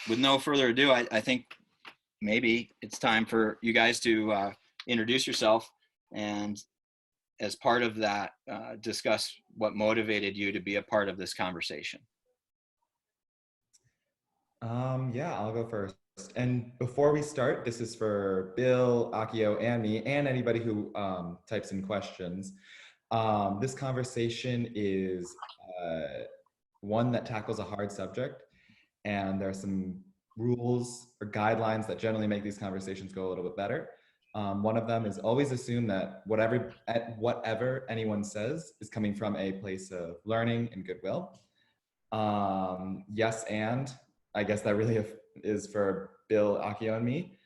with no further ado, I think maybe it's time for you guys to introduce yourself, and as part of that, discuss what motivated you to be a part of this conversation. Yeah, I'll go first. And before we start, this is for Bill, Akeo, and me, and anybody who types in questions. This conversation is one that tackles a hard subject, and there are some rules or guidelines that generally make these conversations go a little bit better. One of them is always assume that whatever anyone says is coming from a place of learning and goodwill. Yes, and I guess that really is for Bill, Akio, and me.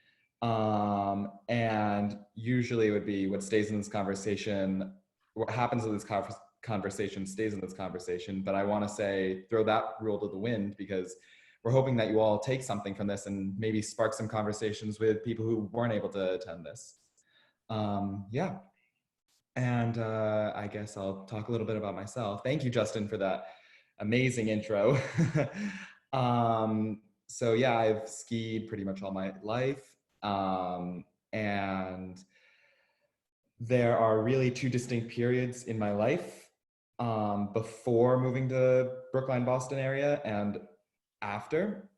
And usually it would be what stays in this conversation, what happens in this conversation stays in this conversation. But I want to say, throw that rule to the wind, because we're hoping that you all take something from this and maybe spark some conversations with people who weren't able to attend this. Yeah. And I guess I'll talk a little bit about myself. Thank you, Justin, for that amazing intro. So yeah, I've skied pretty much all my life. And there are really two distinct periods in my life, before moving to Brookline, Boston area, and after.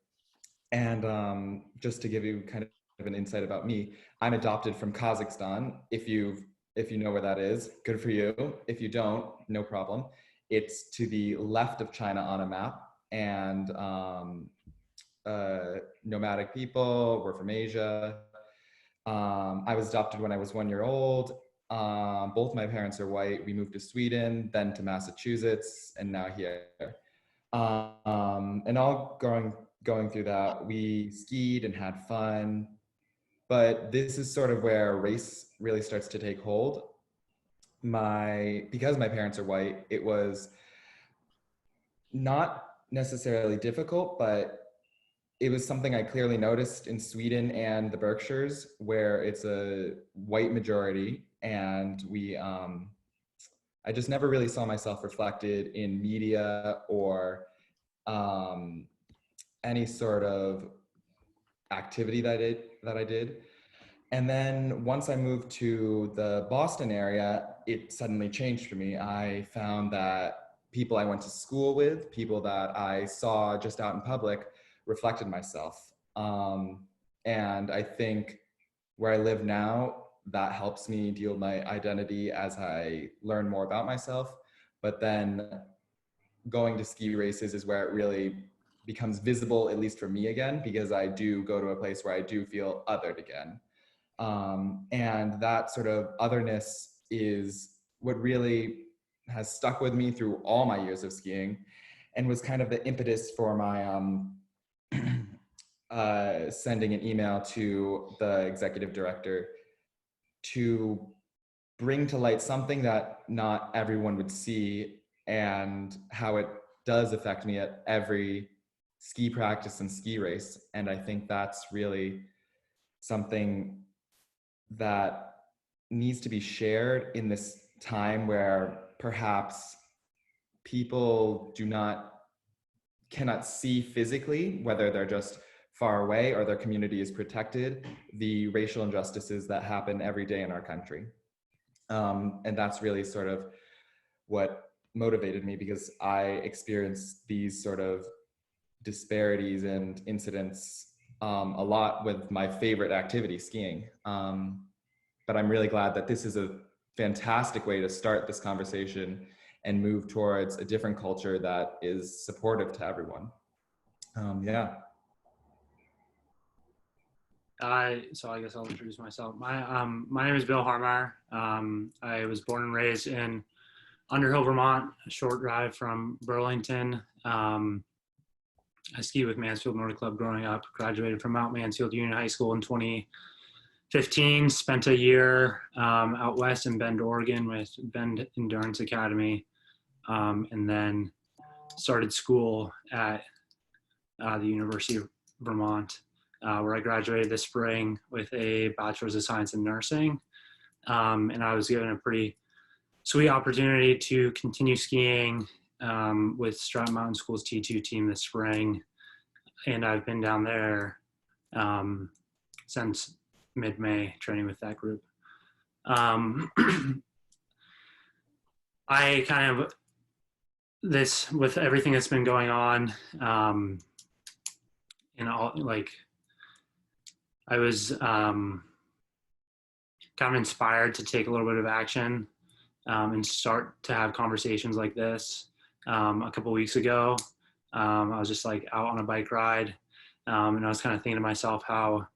And just to give you kind of an insight about me, I'm adopted from Kazakhstan. If you know where that is, good for you. If you don't, no problem. It's to the left of China on a map, and nomadic people. We're from Asia. I was adopted when I was 1 year old. Both my parents are white. We moved to Sweden, then to Massachusetts, and now here. And all going through that, we skied and had fun. But this is sort of where race really starts to take hold. Because my parents are white, it was not necessarily difficult, but it was something I clearly noticed in Sweden and the Berkshires, where it's a white majority, and I just never really saw myself reflected in media or any sort of activity that I did. And then once I moved to the Boston area, it suddenly changed for me. I found that people I went to school with, people that I saw just out in public, reflected myself. And I think where I live now, that helps me deal with my identity as I learn more about myself. But then going to ski races is where it really becomes visible, at least for me again, because I do go to a place where I do feel othered again. And that sort of otherness is what really has stuck with me through all my years of skiing, and was kind of the impetus for my sending an email to the executive director to bring to light something that not everyone would see, and how it does affect me at every ski practice and ski race. And I think that's really something that needs to be shared in this time where perhaps people cannot see physically, whether they're just far away or their community is protected, the racial injustices that happen every day in our country. And that's really sort of what motivated me, because I experienced these sort of disparities and incidents a lot with my favorite activity, skiing. But I'm really glad that this is a fantastic way to start this conversation and move towards a different culture that is supportive to everyone. Yeah. So I guess I'll introduce myself. My name is Bill Harmeyer. I was born and raised in Underhill, Vermont, a short drive from Burlington. I skied with Mansfield Motor Club growing up, graduated from Mount Mansfield Union High School in 2015, spent a year out west in Bend, Oregon with Bend Endurance Academy, and then started school at the University of Vermont, where I graduated this spring with a Bachelor's of Science in Nursing. And I was given a pretty sweet opportunity to continue skiing with Stratton Mountain School's T2 team this spring. and I've been down there since mid-May training with that group. I kind of, this, with everything that's been going on, and all, like, I was kind of inspired to take a little bit of action and start to have conversations like this. A couple weeks ago, I was just like out on a bike ride, and I was kind of thinking to myself how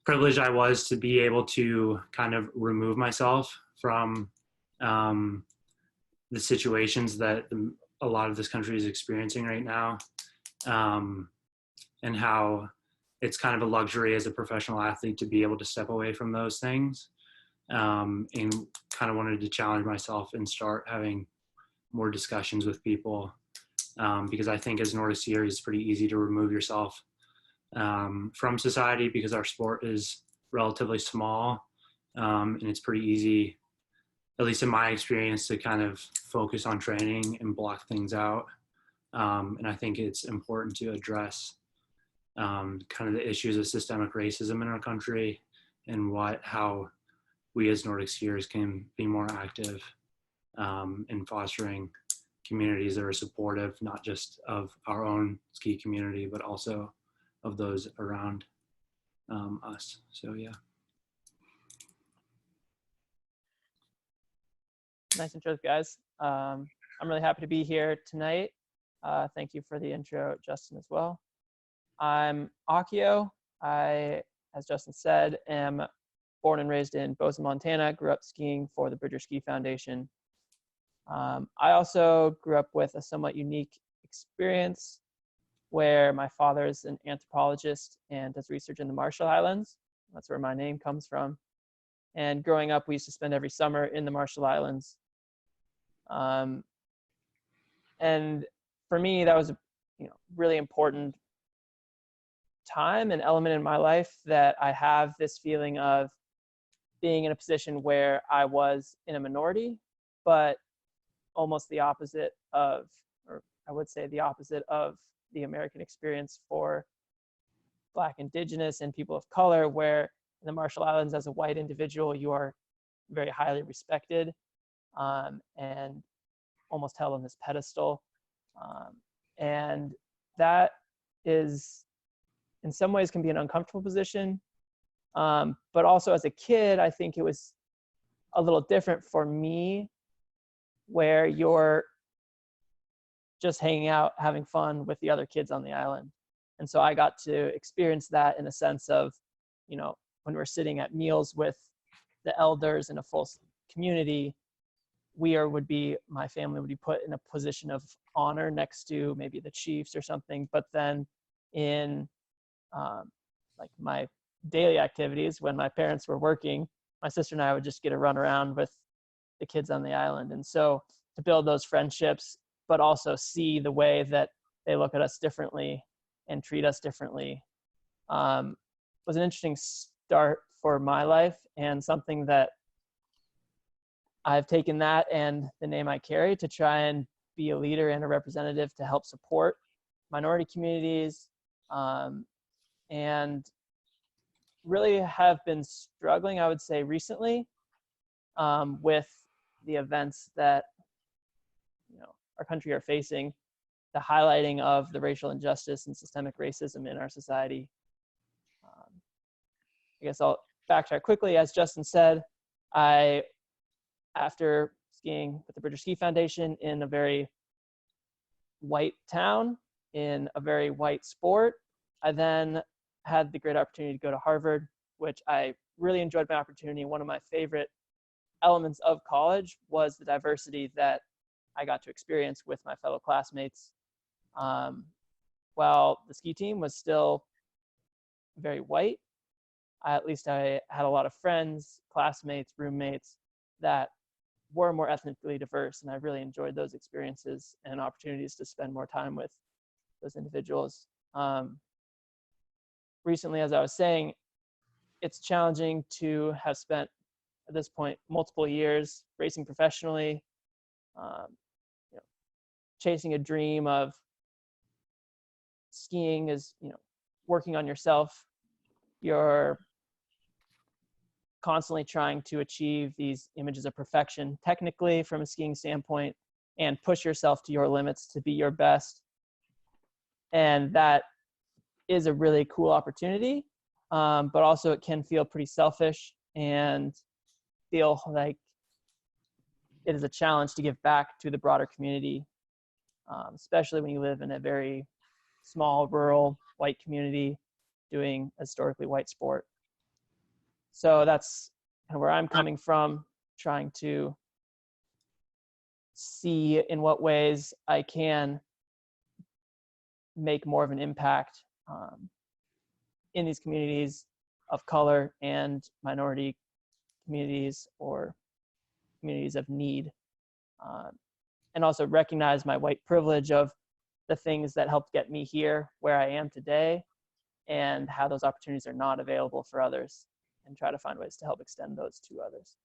privileged I was to be able to kind of remove myself from the situations that a lot of this country is experiencing right now, and how it's kind of a luxury as a professional athlete to be able to step away from those things, and kind of wanted to challenge myself and start having more discussions with people, because I think as Nordic skiers, it's pretty easy to remove yourself from society because our sport is relatively small, and it's pretty easy, at least in my experience, to kind of focus on training and block things out. And I think it's important to address kind of the issues of systemic racism in our country and how we as Nordic skiers can be more active in fostering communities that are supportive, not just of our own ski community, but also of those around us. So yeah. Nice intros, guys. I'm really happy to be here tonight. Thank you for the intro, Justin, as well. I'm Akeo. I, as Justin said, am born and raised in Bozeman, Montana, grew up skiing for the Bridger Ski Foundation. I also grew up with a somewhat unique experience where my father is an anthropologist and does research in the Marshall Islands. That's where my name comes from. And growing up, we used to spend every summer in the Marshall Islands. And for me, that was a really important time and element in my life, that I have this feeling of being in a position where I was in a minority, but almost the opposite of, or I would say the opposite of, the American experience for Black, Indigenous, and people of color, where in the Marshall Islands, as a white individual, you are very highly respected and almost held on this pedestal. And that is, in some ways, can be an uncomfortable position. But also as a kid, I think it was a little different for me, where you're just hanging out, having fun with the other kids on the island. And so I got to experience that in a sense of, when we're sitting at meals with the elders in a full community, my family would be put in a position of honor next to maybe the chiefs or something. But then in like my daily activities, when my parents were working, my sister and I would just get to run around with the kids on the island. And so to build those friendships, but also see the way that they look at us differently and treat us differently, was an interesting start for my life, and something that I've taken that and the name I carry to try and be a leader and a representative to help support minority communities, and really have been struggling, I would say, recently with the events that our country are facing, the highlighting of the racial injustice and systemic racism in our society. I guess I'll backtrack quickly. As Justin said, after skiing with the Bridger Ski Foundation in a very white town, in a very white sport, I then had the great opportunity to go to Harvard, which I really enjoyed my opportunity. One of my favorite elements of college was the diversity that I got to experience with my fellow classmates. While the ski team was still very white, at least I had a lot of friends, classmates, roommates that were more ethnically diverse, and I really enjoyed those experiences and opportunities to spend more time with those individuals. Recently, as I was saying, it's challenging to have spent, at this point, multiple years racing professionally, chasing a dream of skiing is, working on yourself. You're constantly trying to achieve these images of perfection technically from a skiing standpoint and push yourself to your limits to be your best. And that is a really cool opportunity, but also it can feel pretty selfish and feel like it is a challenge to give back to the broader community, especially when you live in a very small, rural, white community doing a historically white sport. So that's kind of where I'm coming from, trying to see in what ways I can make more of an impact in these communities of color and minority communities or communities of need, and also recognize my white privilege of the things that helped get me here where I am today and how those opportunities are not available for others, and try to find ways to help extend those to others.